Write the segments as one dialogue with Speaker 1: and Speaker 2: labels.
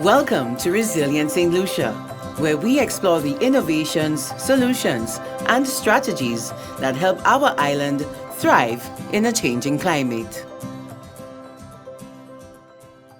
Speaker 1: Welcome to Resilient Saint Lucia, where we explore the innovations, solutions, and strategies that help our island thrive in a changing climate.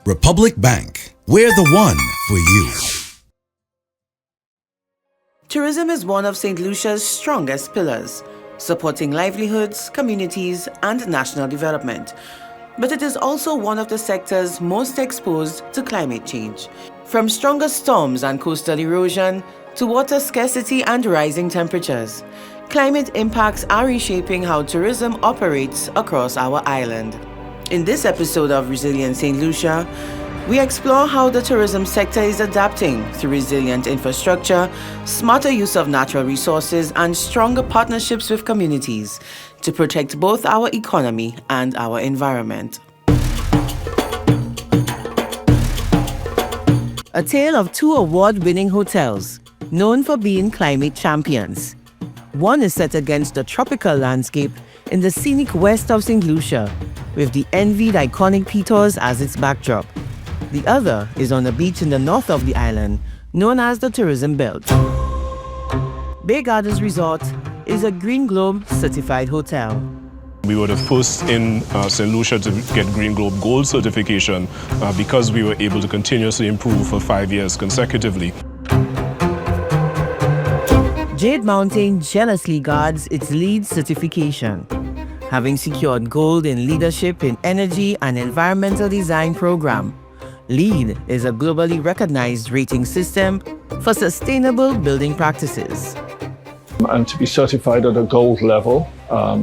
Speaker 2: Republic Bank, we're the one for you.
Speaker 1: Tourism is one of Saint Lucia's strongest pillars, supporting livelihoods, communities, and national development. But it is also one of the sectors most exposed to climate change. From stronger storms and coastal erosion to water scarcity and rising temperatures, climate impacts are reshaping how tourism operates across our island. In this episode of Resilient Saint Lucia, we explore how the tourism sector is adapting through resilient infrastructure, smarter use of natural resources, and stronger partnerships with communities to protect both our economy and our environment. A tale of two award-winning hotels, known for being climate champions. One is set against the tropical landscape in the scenic west of St. Lucia, with the envied iconic Peters as its backdrop. The other is on a beach in the north of the island, known as the Tourism Belt. Bay Gardens Resort is a Green Globe certified hotel.
Speaker 3: We were the first in St. Lucia to get Green Globe Gold certification because we were able to continuously improve for 5 years consecutively.
Speaker 1: Jade Mountain jealously guards its LEED certification, having secured gold in Leadership in Energy and Environmental Design program. LEED is a globally recognized rating system for sustainable building practices.
Speaker 4: And to be certified at a gold level,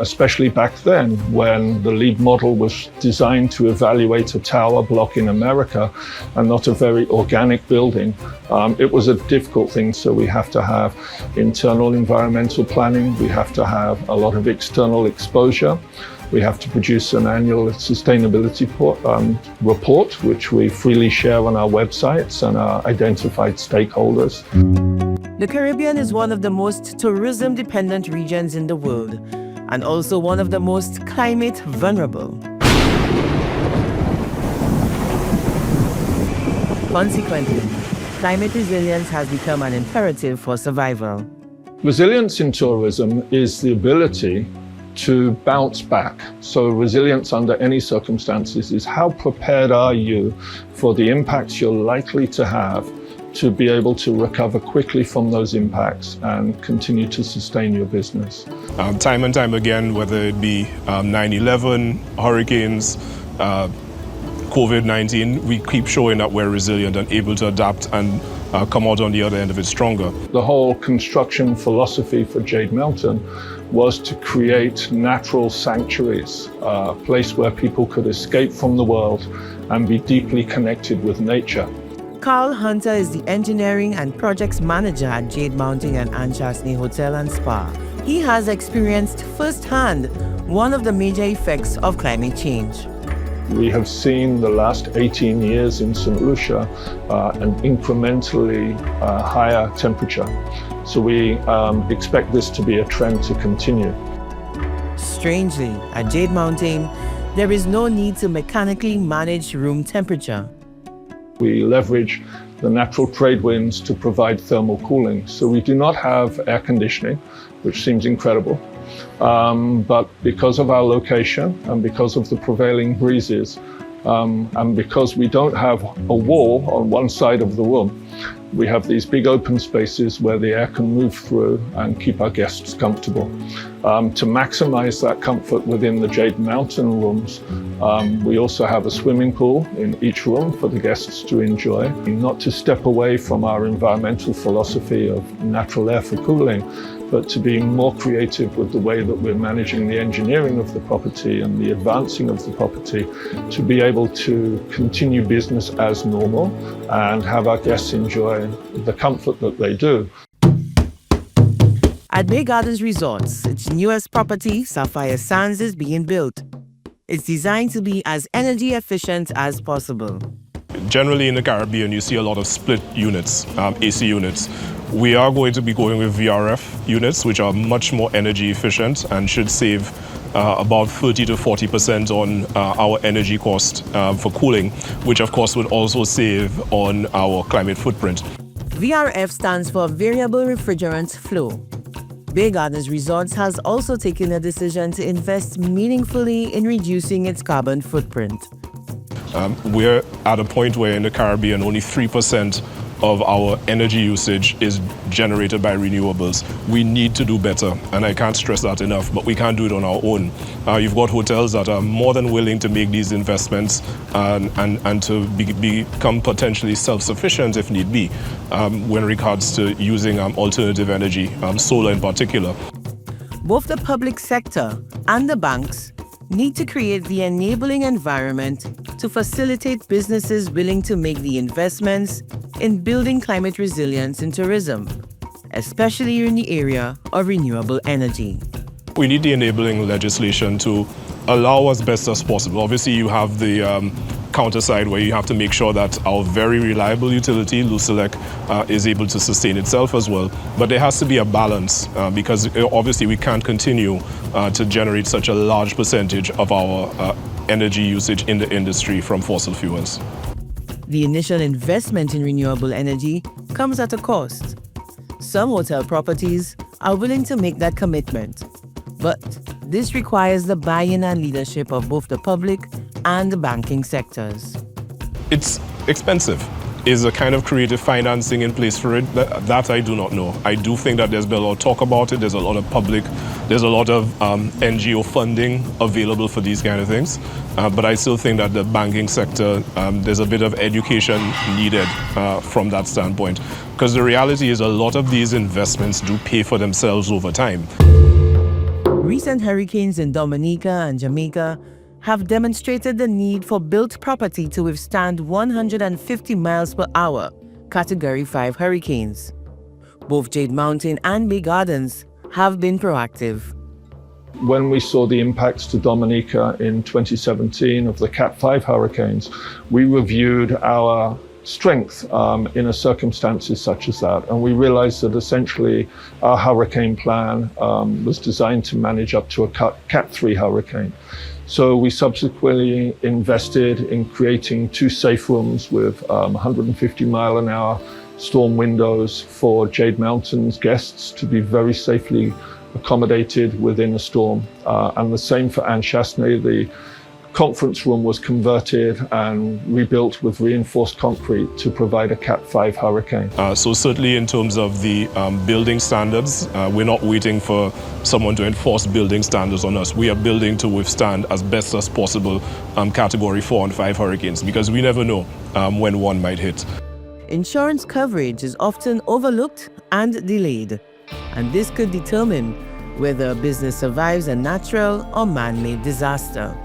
Speaker 4: especially back then when the LEED model was designed to evaluate a tower block in America and not a very organic building, it was a difficult thing. So we have to have internal environmental planning, we have to have a lot of external exposure. We have to produce an annual sustainability report, which we freely share on our websites and our identified stakeholders.
Speaker 1: The Caribbean is one of the most tourism-dependent regions in the world, and also one of the most climate vulnerable. Consequently, climate resilience has become an imperative for survival.
Speaker 4: Resilience in tourism is the ability to bounce back. So resilience under any circumstances is how prepared are you for the impacts you're likely to have to be able to recover quickly from those impacts and continue to sustain your business.
Speaker 3: Time and time again, whether it be 9/11, hurricanes, COVID-19, we keep showing that we're resilient and able to adapt and come out on the other end of it stronger.
Speaker 4: The whole construction philosophy for Jade Mountain was to create natural sanctuaries, a place where people could escape from the world and be deeply connected with nature.
Speaker 1: Carl Hunter is the engineering and projects manager at Jade Mountain and Anchasney Hotel and Spa. He has experienced firsthand one of the major effects of climate change.
Speaker 4: We have seen the last 18 years in St. Lucia an incrementally higher temperature. So we expect this to be a trend to continue.
Speaker 1: Strangely, at Jade Mountain, there is no need to mechanically manage room temperature.
Speaker 4: We leverage the natural trade winds to provide thermal cooling. So we do not have air conditioning, which seems incredible. But because of our location and because of the prevailing breezes, and because we don't have a wall on one side of the room, we have these big open spaces where the air can move through and keep our guests comfortable. To maximize that comfort within the Jade Mountain rooms, we also have a swimming pool in each room for the guests to enjoy. Not to step away from our environmental philosophy of natural air for cooling, but to be more creative with the way that we're managing the engineering of the property and the advancing of the property to be able to continue business as normal and have our guests enjoy the comfort that they do.
Speaker 1: At Bay Gardens Resorts, its newest property, Sapphire Sands, is being built. It's designed to be as energy efficient as possible.
Speaker 3: Generally in the Caribbean, you see a lot of split units, AC units. We are going to be going with VRF units, which are much more energy efficient and should save about 30 to 40% on our energy cost for cooling, which of course would also save on our climate footprint.
Speaker 1: VRF stands for Variable Refrigerant Flow. Bay Gardens Resorts has also taken a decision to invest meaningfully in reducing its carbon footprint.
Speaker 3: We're at a point where in the Caribbean only 3% of our energy usage is generated by renewables. We need to do better, and I can't stress that enough, but we can't do it on our own. You've got hotels that are more than willing to make these investments and to become potentially self-sufficient if need be when regards to using alternative energy, solar in particular.
Speaker 1: Both the public sector and the banks need to create the enabling environment to facilitate businesses willing to make the investments in building climate resilience in tourism, especially in the area of renewable energy.
Speaker 3: We need the enabling legislation to allow us best as possible. Obviously, you have the counter side where you have to make sure that our very reliable utility, Lucelec, is able to sustain itself as well. But there has to be a balance because obviously we can't continue to generate such a large percentage of our energy usage in the industry from fossil fuels.
Speaker 1: The initial investment in renewable energy comes at a cost. Some hotel properties are willing to make that commitment, but this requires the buy-in and leadership of both the public and the banking sectors.
Speaker 3: It's expensive. Is a kind of creative financing in place for it? That I do not know. I do think that there's been a lot of talk about it. There's a lot of NGO funding available for these kind of things. But I still think that the banking sector, there's a bit of education needed from that standpoint. Because the reality is a lot of these investments do pay for themselves over time.
Speaker 1: Recent hurricanes in Dominica and Jamaica have demonstrated the need for built property to withstand 150 miles per hour Category 5 hurricanes. Both Jade Mountain and Bay Gardens have been proactive.
Speaker 4: When we saw the impacts to Dominica in 2017 of the Cat 5 hurricanes, we reviewed our strength in circumstances such as that. And we realized that essentially our hurricane plan was designed to manage up to a Cat 3 hurricane. So we subsequently invested in creating 2 safe rooms with 150-mile-an-hour storm windows for Jade Mountain's guests to be very safely accommodated within a storm. And the same for Anne Chasnay. The conference room was converted and rebuilt with reinforced concrete to provide a Cat 5 hurricane.
Speaker 3: So certainly in terms of the building standards, we're not waiting for someone to enforce building standards on us. We are building to withstand as best as possible Category 4 and 5 hurricanes because we never know when one might hit.
Speaker 1: Insurance coverage is often overlooked and delayed, and this could determine whether a business survives a natural or man-made disaster.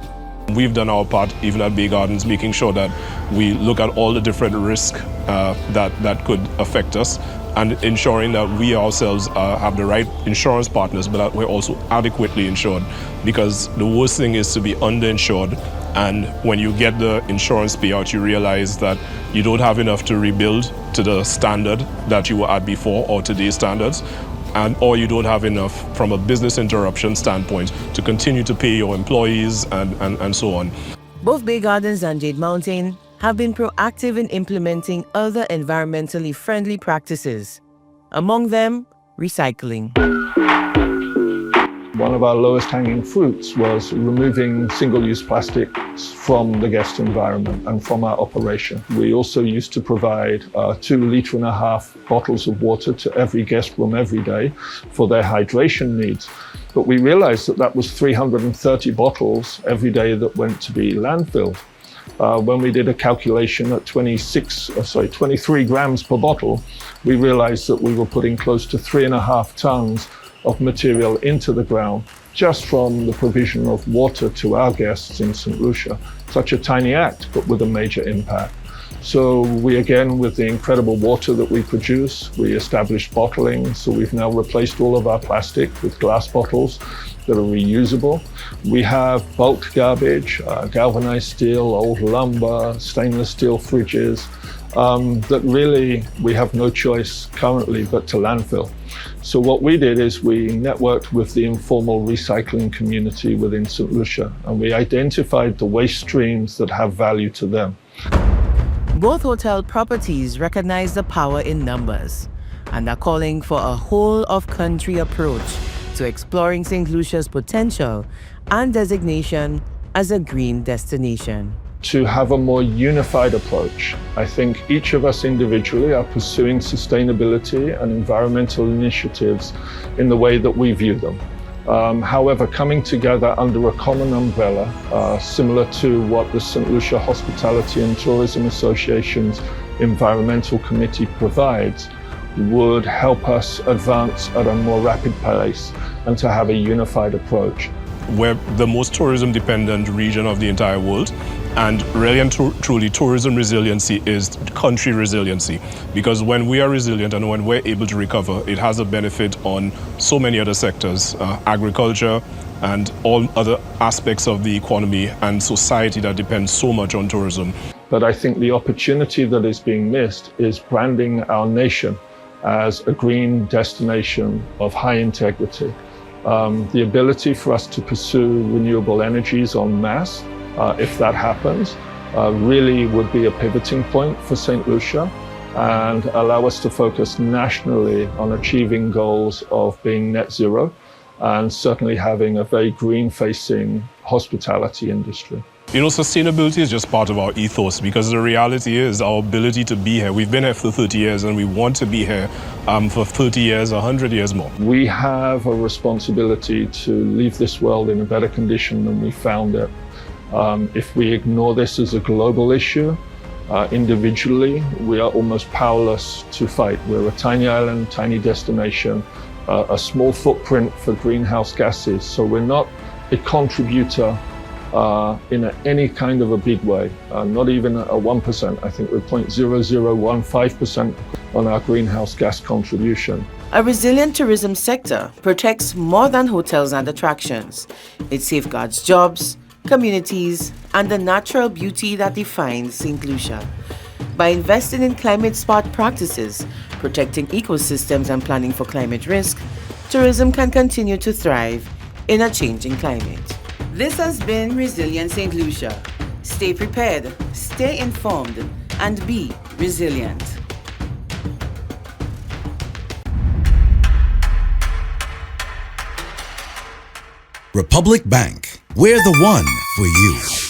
Speaker 3: We've done our part, even at Bay Gardens, making sure that we look at all the different risks that could affect us and ensuring that we ourselves have the right insurance partners, but that we're also adequately insured. Because the worst thing is to be underinsured, and when you get the insurance payout, you realize that you don't have enough to rebuild to the standard that you were at before or today's standards. Or you don't have enough from a business interruption standpoint to continue to pay your employees and so on.
Speaker 1: Both Bay Gardens and Jade Mountain have been proactive in implementing other environmentally friendly practices. Among them, recycling.
Speaker 4: One of our lowest hanging fruits was removing single-use plastics from the guest environment and from our operation. We also used to provide 2.5 litre bottles of water to every guest room every day for their hydration needs. But we realized that that was 330 bottles every day that went to be landfilled. When we did a calculation at 23 grams per bottle, we realized that we were putting close to 3.5 tons of material into the ground just from the provision of water to our guests in Saint Lucia. Such a tiny act, but with a major impact. So we, again, with the incredible water that we produce, we established bottling. So we've now replaced all of our plastic with glass bottles that are reusable. We have bulk garbage, galvanized steel, old lumber, stainless steel fridges, that really we have no choice currently but to landfill. So what we did is we networked with the informal recycling community within St. Lucia, and we identified the waste streams that have value to them.
Speaker 1: Both hotel properties recognize the power in numbers and are calling for a whole-of-country approach to exploring St. Lucia's potential and designation as a green destination.
Speaker 4: To have a more unified approach. I think each of us individually are pursuing sustainability and environmental initiatives in the way that we view them. However, coming together under a common umbrella, similar to what the St. Lucia Hospitality and Tourism Association's Environmental Committee provides, would help us advance at a more rapid pace and to have a unified approach.
Speaker 3: We're the most tourism-dependent region of the entire world, and really and truly, tourism resiliency is country resiliency. Because when we are resilient and when we're able to recover, it has a benefit on so many other sectors, agriculture and all other aspects of the economy and society that depends so much on tourism.
Speaker 4: But I think the opportunity that is being missed is branding our nation as a green destination of high integrity. The ability for us to pursue renewable energies en masse, if that happens, really would be a pivoting point for St. Lucia and allow us to focus nationally on achieving goals of being net zero and certainly having a very green-facing hospitality industry.
Speaker 3: You know, sustainability is just part of our ethos, because the reality is our ability to be here. We've been here for 30 years and we want to be here for 30 years, 100 years more.
Speaker 4: We have a responsibility to leave this world in a better condition than we found it. If we ignore this as a global issue, individually, we are almost powerless to fight. We're a tiny island, tiny destination, a small footprint for greenhouse gases. So we're not a contributor in any kind of a big way, not even a 1%. I think we're 0.0015% on our greenhouse gas contribution.
Speaker 1: A resilient tourism sector protects more than hotels and attractions. It safeguards jobs, communities, and the natural beauty that defines St. Lucia. By investing in climate-smart practices, protecting ecosystems, and planning for climate risk, tourism can continue to thrive in a changing climate. This has been Resilient St. Lucia. Stay prepared, stay informed, and be resilient.
Speaker 2: Republic Bank. We're the one for you.